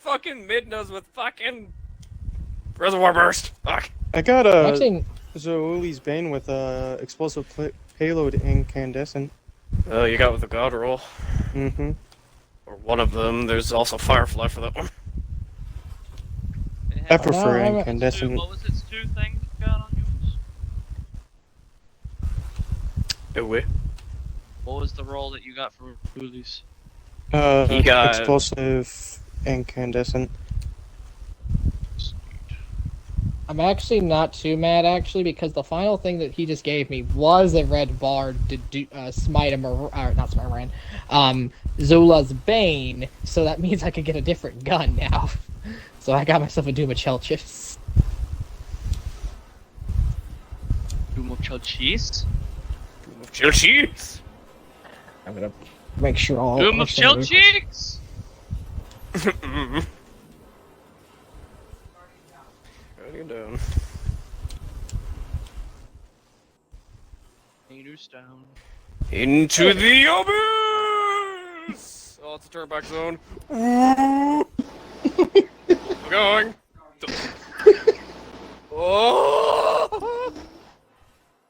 fucking mid-nose with fucking reservoir burst. Fuck. I got Actually, Zouli's Bane with explosive payload incandescent. Oh, you got with the god roll. Mm-hmm. Or one of them. There's also Firefly for that one. I prefer I'm- incandescent. What was its 2 things you got on yours? Oh, wait. What was the roll that you got for Coolies? He got- explosive incandescent. I'm actually not too mad, actually, because the final thing that he just gave me was a red bar to do, Smite him, or not Smite Moran, Zula's Bane, so that means I could get a different gun now. So I got myself a Doom of Chelchis. Doom of Chelchis? Chill cheese! I'm gonna make sure all. Doom of Chelchis! What are you doing? Haters down. Into the abyss! Oh, it's a turnback zone. Ooh. We're going. Oh!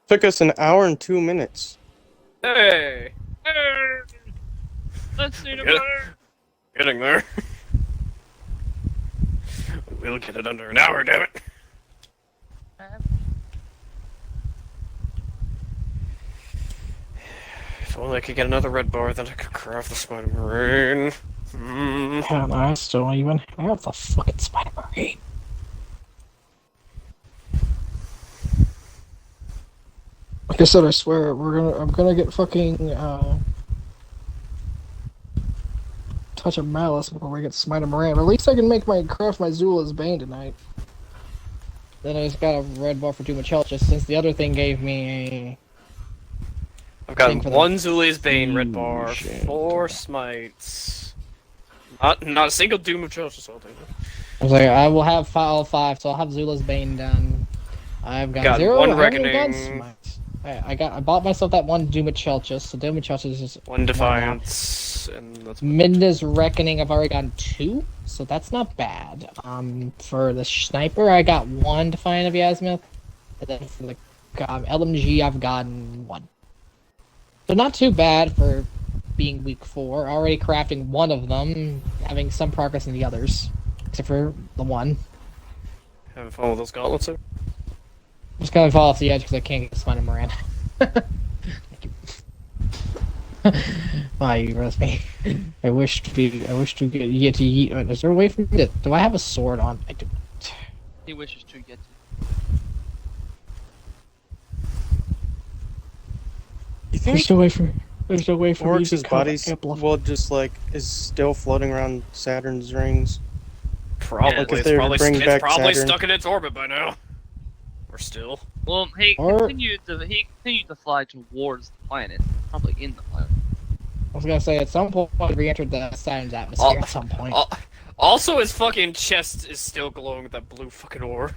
Took us an hour and 2 minutes. Hey! Hey! Let's see the Yeah. bird! Getting there. We'll get it under an hour, damn it. If only I could get another red bar, then I could craft the Spider Marine. And I still don't even have the fucking Spider Marine. Like I said, I swear, I'm gonna get fucking, Touch of Malice before we get Smite of Moran. But at least I can craft my Zula's Bane tonight. Then I just got a red bar for Doom of Chelchis, since the other thing gave me I've got Thing for the one Zuli's Bane red bar, fusion. 4 smites. Not a single Doom of Justice, I'll do that. I was like, I will have all 5, so I'll have Zula's Bane done. I've got, Got 0. one I haven't even got Reckoning. Smites. I bought myself that one Doom of Chelchis, so Doom of Chelchis is One Defiance, and that's Minda's Reckoning. I've already gotten 2, so that's not bad. For the Sniper, I got 1 Defiant of Yasmith, and then for the LMG, I've gotten 1. So not too bad for being week 4. Already crafting one of them, having some progress in the others, except for the one. having fun with those gauntlets there. Just gonna fall off the edge because I can't get Spider Moran. Why you roast me? I wish to get to eat. Is there a way for me to? Do I have a sword on? I do. He wishes to get to. You think There's no way for. There's no way for me to Oryx's become body amplified. will just is still floating around Saturn's rings? Probably. If It's they probably, bring it's back probably Saturn. stuck in its orbit by now. Or still. Well, he Or- continued to fly towards the planet, probably in the planet. I was gonna say at some point he re-entered the Saturn's atmosphere at some point. Also, his fucking chest is still glowing with that blue fucking orb.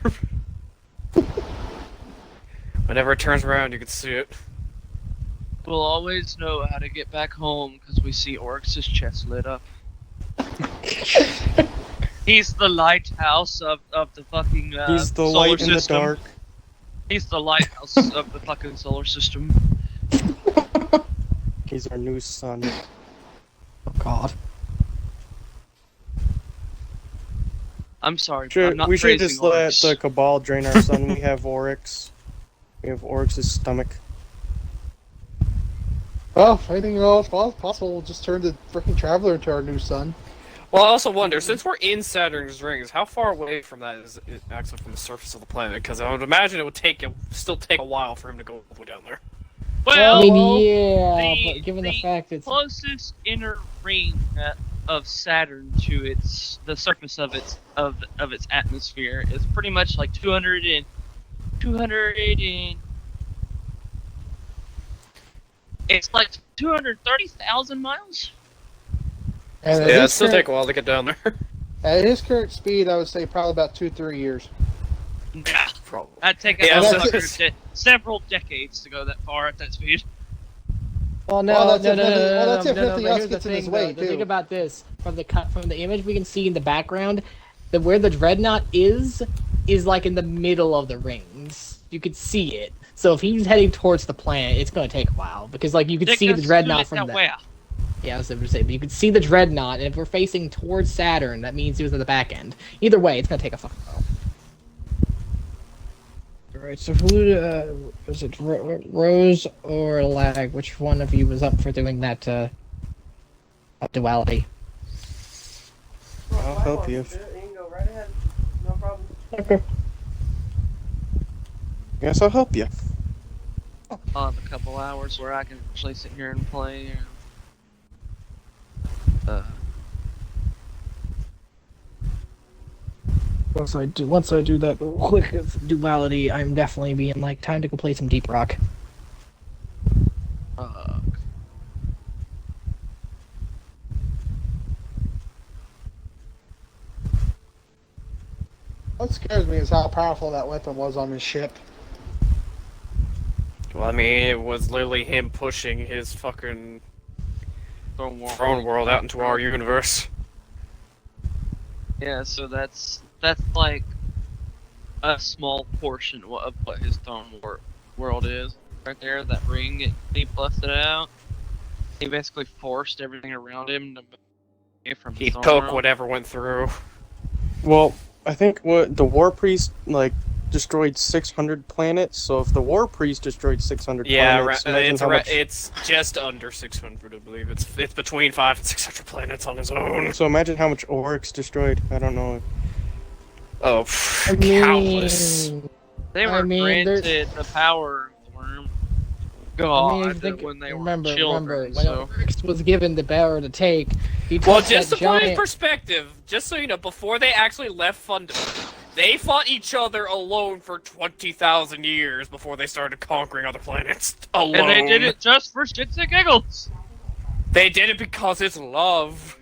Whenever it turns around, you can see it. We'll always know how to get back home because we see Oryx's chest lit up. He's the lighthouse of the fucking He's the solar light in the system. dark. He's the lighthouse of the fucking solar system. He's our new sun. Oh God. I'm sorry, but I'm not We should praising just let Oryx. the Cabal drain our sun. We have Oryx. We have Oryx's stomach. Well, if anything else possible, we'll just turn the freaking Traveler into our new sun. Well, I also wonder, since we're in Saturn's rings, how far away from that is it actually from the surface of the planet? Because I would imagine it would still take a while for him to go all the way down there. Well, I mean, yeah, the- but given the the fact it's closest inner ring of Saturn to the surface of its atmosphere is pretty much like 200 and it's like 230,000 miles. And at Yeah, it his still current- take a while to get down there. At his current speed, I would say probably about 2-3 years. Yeah, Probably. that'd take Yeah, a so several decades to go that far at that speed. Well, no, Well, that's no, if no, no, nothing- no, well, no, that's if no, no, nothing but else here's the gets in his thing, way, though. The thing too. about this, from the image we can see in the background, where the dreadnought is like in the middle of the rings. You could see it. So if he's heading towards the planet, it's gonna take a while because like you could see the dreadnought from there. Yeah, I was going to say, but you could see the dreadnought, and if we're facing towards Saturn, that means he was at the back end. Either way, it's gonna take a fucking while. Alright, so who, was it Rose or Lag? Which one of you was up for doing that, duality? I'll help you. You can go right ahead. No problem. Okay. Yes, I'll help you. I'll have a couple hours where I can actually sit here and play. Once I do that quick duality, I'm definitely being like, time to go play some Deep Rock. What scares me is how powerful that weapon was on his ship. Well, I mean, it was literally him pushing his fucking throne world out into our universe. Yeah, so that's like a small portion of what his world is. Right there, that ring, he busted out. He basically forced everything around him to get from He his own took world. whatever went through. Well, I think what the War Priest like destroyed 600 planets. So if the War Priest destroyed 600 Yeah, planets, imagine how much. it's just under 600, I believe. It's between 500 and 600 planets on his own. So imagine how much Oryx destroyed. I don't know. Oh, countless. They were granted the power of the worm god when they were children. When Oryx was given the power to take, he took Well, just to that put in giant... perspective, just so you know, before they actually left Fundamental, they fought each other alone for 20,000 years before they started conquering other planets. Alone. And they did it just for shits and giggles. They did it because it's love.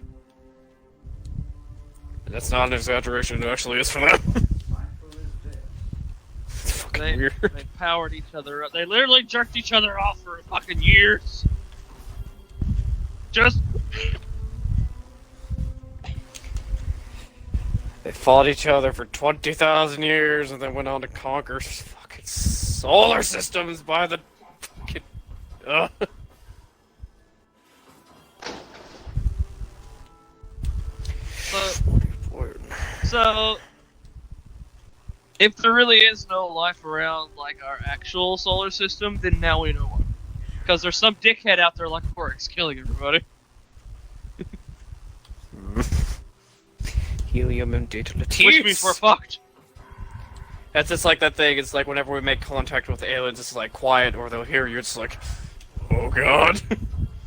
And that's not an exaggeration, it actually is for them. It's fucking weird. They powered each other up. They literally jerked each other off for fucking years. Just... They fought each other for 20,000 years and then went on to conquer fucking solar systems by the fucking... So, if there really is no life around like our actual solar system, then now we know why. Because there's some dickhead out there like Oryx killing everybody. Helium and data Which means we're fucked. That's just like that thing, it's like whenever we make contact with aliens, it's like quiet or they'll hear you, it's like, oh god.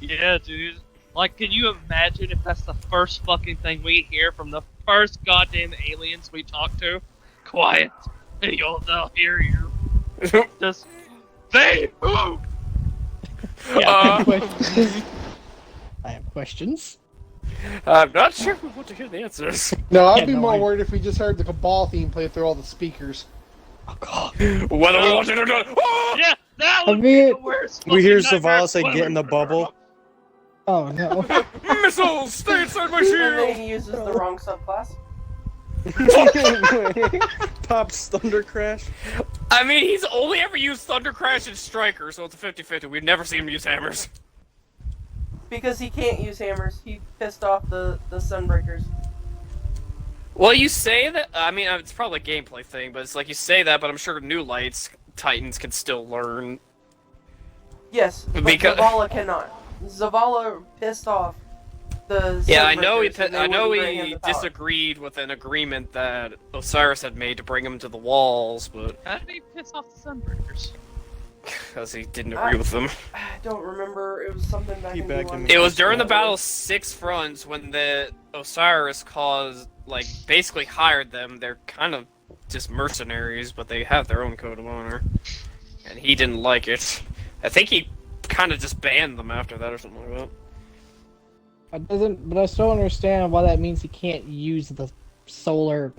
Yeah, dude. Like, can you imagine if that's the first fucking thing we hear from the first goddamn aliens we talk to? Quiet. And they'll hear you. Just, they move! Yeah, I have questions. I'm not sure we want to hear the answers. No, I'd Yeah, be no, more I- worried if we just heard the Cabal theme play through all the speakers. Oh god. Whether we want it or not. Oh! Yeah, that I would be mean, the worst We hear fucking nightmare Zavala say, "Get in the bubble." Oh no. Missiles! Stay inside my And then shield! he uses the wrong subclass. Pops Thunder Crash. I mean, he's only ever used Thunder Crash and Striker, so it's a 50-50. We've never seen him use hammers. Because he can't use hammers. He pissed off the Sunbreakers. Well, you say that, I mean, it's probably a gameplay thing, but it's like you say that, but I'm sure New Lights Titans can still learn. Yes, but Because- Zavala cannot. Zavala pissed off the Yeah, I know Sunbreakers, and they I know wouldn't bring him he the power. disagreed with an agreement that Osiris had made to bring him to the walls, but How did he piss off the Sunbreakers? because he didn't agree with them. I don't remember. It was something back He in bagged New him. London. It was during the Battle of Six Fronts when the Osiris caused, like, basically hired them. They're kind of just mercenaries, but they have their own code of honor. And he didn't like it. I think he kind of just banned them after that or something like that. But I still don't understand why that means he can't use the solar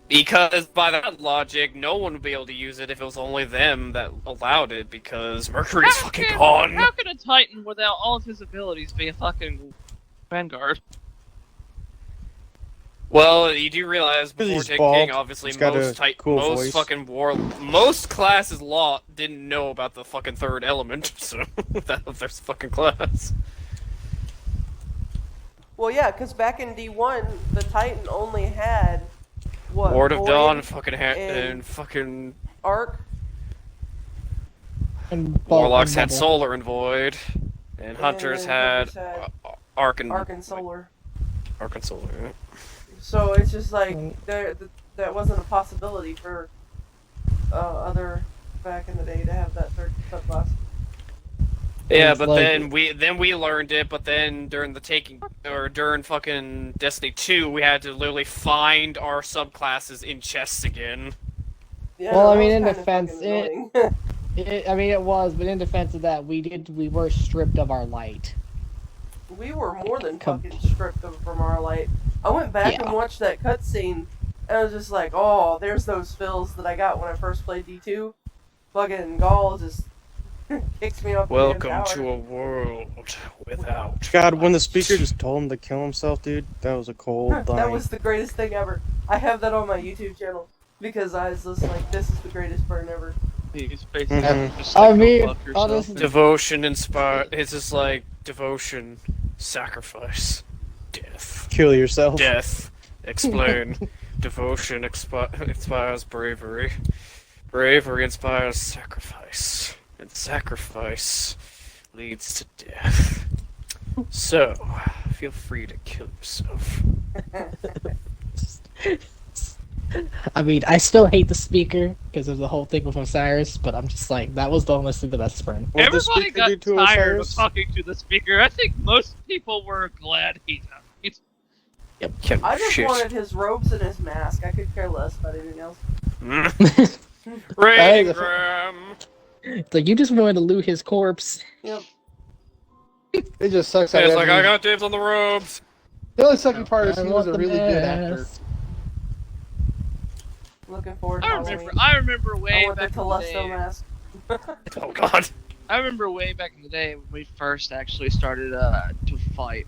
Because by that logic, no one would be able to use it if it was only them that allowed it, because Mercury's fucking gone. How can a Titan without all of his abilities be a fucking Vanguard? Well, you do realize before He's taking bald. King, obviously He's got a cool voice. most classes law didn't know about the fucking third element, so that was their fucking class. Well, yeah, because back in D1, the Titan only had what? Ward of Void, Dawn, fucking and and fucking Arc. And Warlocks and had Bubble. Solar and Void, and Hunters had Arc and Arc and Solar. Arc and Solar. Yeah. So it's just like that wasn't a possibility for other back in the day to have that third subclass. Yeah, It's but like- then we learned it, but then during the taking or during fucking Destiny 2, we had to literally find our subclasses in chests again. Yeah, Well, no, I that mean, was in kinda defense, fucking annoying. I mean, it was, but in defense of that, we were stripped of our light. We were more than fucking stripped from our light. I went back Yeah. and watched that cutscene, and I was just like, oh, there's those fills that I got when I first played D2. Fucking Gaul just kicks me off the Welcome damn tower. to a world without. God, when the speaker just told him to kill himself, dude, that was a cold line. That was the greatest thing ever. I have that on my YouTube channel because I was just like, this is the greatest burn ever. He's basically Mhm. just like, I go mean, fuck yourself. honestly- Devotion inspire. It's just like devotion, sacrifice, death, Kill yourself. death. Explain. Devotion inspires bravery. Bravery inspires sacrifice. And sacrifice leads to death. So, feel free to kill yourself. I mean, I still hate the speaker because of the whole thing with Osiris, but I'm just like, that was honestly the best burn. What the Everybody speaker got do to tired Osiris? of talking to the speaker. I think most people were glad he died. Kim, I just shit. wanted his robes and his mask. I could care less about anything else. Raygram. It's like, you just wanted to loot his corpse. Yep. It just sucks that It's like, I every- got dibs on the robes. The only sucky part is I he was want a the really good actor. mask. Looking forward to I Halloween. remember. I remember I way want the back in the Telesto day. mask. Oh god. I remember way back in the day when we first actually started to fight,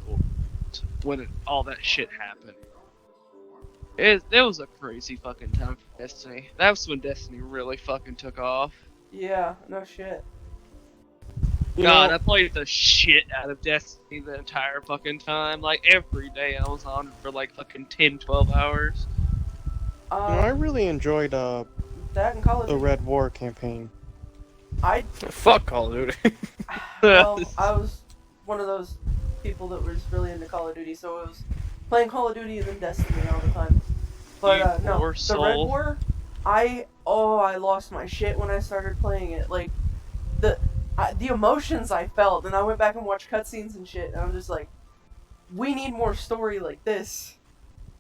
when all that shit happened. It was a crazy fucking time for Destiny. That was when Destiny really fucking took off. Yeah, no shit. You God, know- I played the shit out of Destiny the entire fucking time. Like, every day I was on for like fucking 10, 12 hours. I really enjoyed That and Call of the Duty. Red War campaign. I Fuck Call of Duty. well, I was one of those people that was really into Call of Duty, so it was playing Call of Duty and then Destiny all the time. But You no, poor the Red soul. War, I lost my shit when I started playing it. Like the emotions I felt, and I went back and watched cutscenes and shit, and I'm just like, we need more story like this.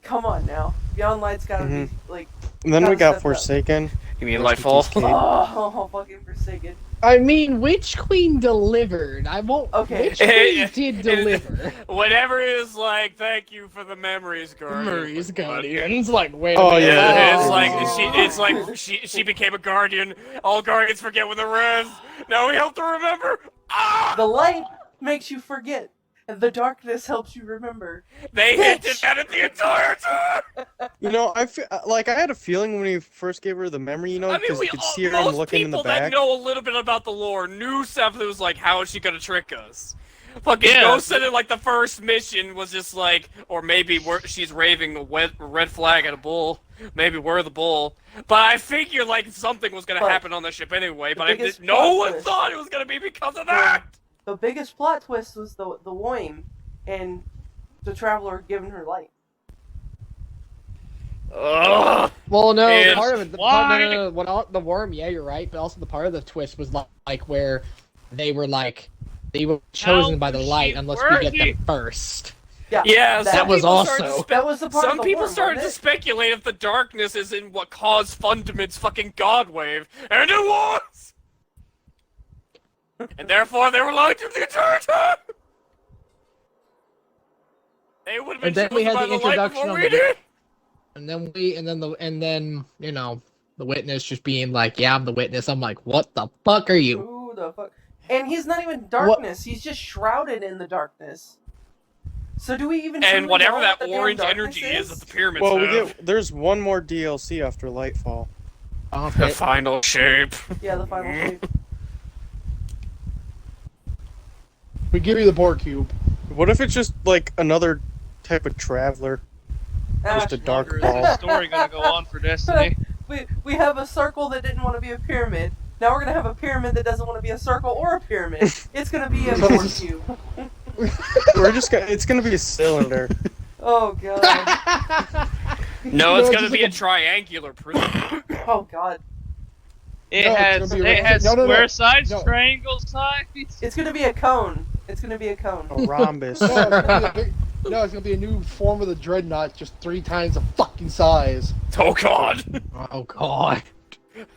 Come on now, Beyond Light's gotta be like. And then we Gotta got step up. Forsaken. You mean Rest in Lightfall? peace, Kate. Oh, fucking Forsaken. I mean, Witch Queen delivered. I won't. Okay. Witch Queen did deliver. Whenever it is like, thank you for the memories, Guardian. Memories Guardians. Like, wait. Oh, a minute. yeah. It's like she became a guardian. All guardians forget when they're res. Now we have to remember. Ah! The light makes you forget, and the darkness helps you remember. They hinted at it the entire time. You know, I had a feeling when we first gave her the memory, you know, I mean, because we you could all, see her most looking in the people that back. know a little bit about the lore knew stuff that was like, how is she gonna trick us? Fucking Yeah. Ghost said it like the first mission was just like, or maybe she's raving a red flag at a bull. Maybe we're the bull. But I figured like something was gonna But happen on the ship anyway. But biggest no plot one twist- thought it was gonna be because of that. The biggest plot twist was the Wayne and the Traveler giving her light. Ugh. Well, no, It's part of it. No. What, the worm, yeah, you're right. But also the part of the twist was like where they were chosen How by the was light she unless we get worthy? them first. Yeah, that some was people also- started to That was the part Some of the people worm, started to wasn't speculate if the darkness is in what caused Fundament's fucking god wave, and it was! And therefore they were lying to the entire time! They would have been And then we chosen had by the the light introduction before of we the- did! And then the witness just being like, "Yeah, I'm the witness." I'm like, "What the fuck are you?" Who the fuck? And he's not even darkness. He's just shrouded in the darkness. So do we even? And truly whatever know that what the damn orange darkness energy is that the is? pyramids Well, have. there's one more DLC after Lightfall. The Okay. final shape. Yeah, the final shape. We give you the Borg cube. What if it's just like another type of traveler? Just a Ash, dark Longer is ball. this story gonna go on for Destiny? we have a circle that didn't want to be a pyramid. Now we're gonna have a pyramid that doesn't want to be a circle or a pyramid. It's gonna be a Borg cube. It's gonna be a cylinder. Oh god. No, it's No, gonna just be like a triangular prism. Oh god. It No, it's has gonna be it has no, no, no. square sides, No. triangle sides. It's gonna be a cone. It's gonna be a cone. A rhombus. No, it's gonna be it's gonna be a new form of the dreadnought, just 3 times the fucking size. Oh god. Oh god.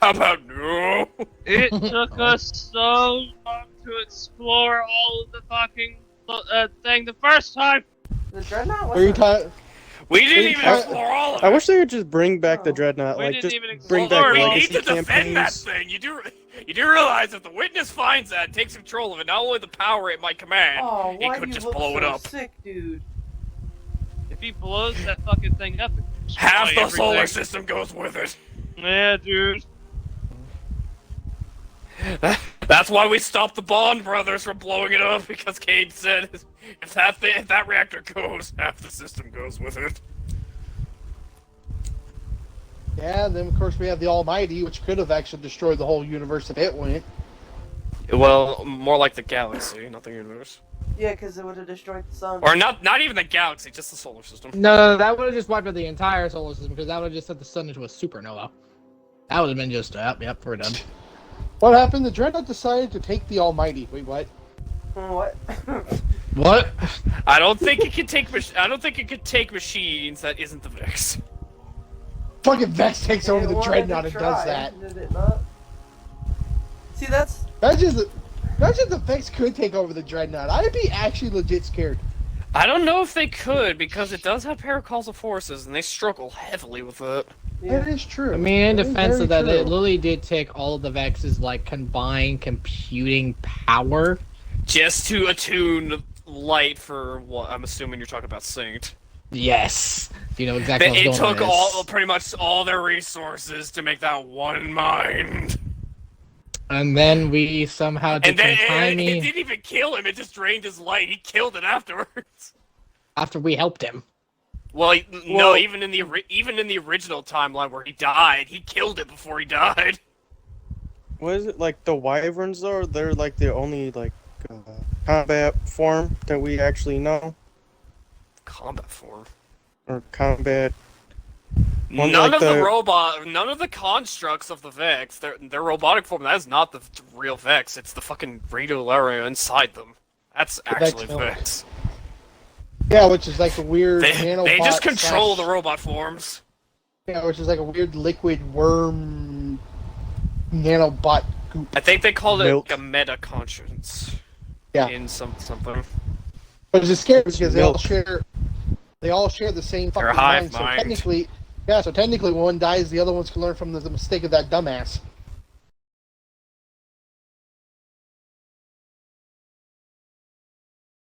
How about no? It took us so long to explore all of the fucking thing the first time. The dreadnought. 3 What's times. We didn't even I- explore all of it. I wish they would just bring back the Dreadnought. We Like, didn't just even bring explore back it. we legacy need to defend that campaigns. thing. You do realize if the witness finds that and takes control of it, not only the power it might command, Oh, it why could do you just look blow so it up. sick, dude? If he blows that fucking thing up, it can destroy Half the everything. solar system goes with it. Yeah, dude. That's why we stopped the Bond brothers from blowing it up, because Cade said if that reactor goes, half the system goes with it. Yeah, and then of course we have the Almighty, which could have actually destroyed the whole universe if it went. Well, more like the galaxy, not the universe. Yeah, because it would have destroyed the sun. Or not even the galaxy, just the solar system. No, that would have just wiped out the entire solar system because that would have just set the sun into a supernova. That would have been just yep, we're done. What happened? The Dreadnought decided to take the Almighty. Wait, what? What? What? I don't think it could take. I don't think it could take machines that isn't the Vex. Fucking Vex takes over It the wanted Dreadnought to and does try, that. Did it not? See, that's Imagine the Vex could take over the Dreadnought. I'd be actually legit scared. I don't know if they could because it does have paracausal forces and they struggle heavily with it. That is true. I mean, in That is defense very of that, true. it literally did take all of the Vex's like combined computing power. Just to attune light for what I'm assuming you're talking about Saint. Yes, you know exactly. It what's going took on. pretty much all their resources to make that one mind. And then we somehow did And then some it timing didn't even kill him, it just drained his light. He killed it afterwards. after we helped him. Well, no, even in the original timeline where he died, he killed it before he died. What is it, like the Wyverns though? They're like the only like combat form that we actually know, Combat form. or combat. One None like none of the constructs of the Vex, their robotic form, that is not the real Vex, it's the fucking radial area inside them. That's actually Vex, no. Vex. Yeah, which is like a weird They nanobot just control slash- the robot forms. Yeah, which is like a weird liquid worm nanobot goop. I think they called it Milk. like a meta conscience. Yeah. In something. But it's scary because milk. they all share the same They're fucking a hive mind. So mind. technically when one dies, the other ones can learn from the mistake of that dumbass.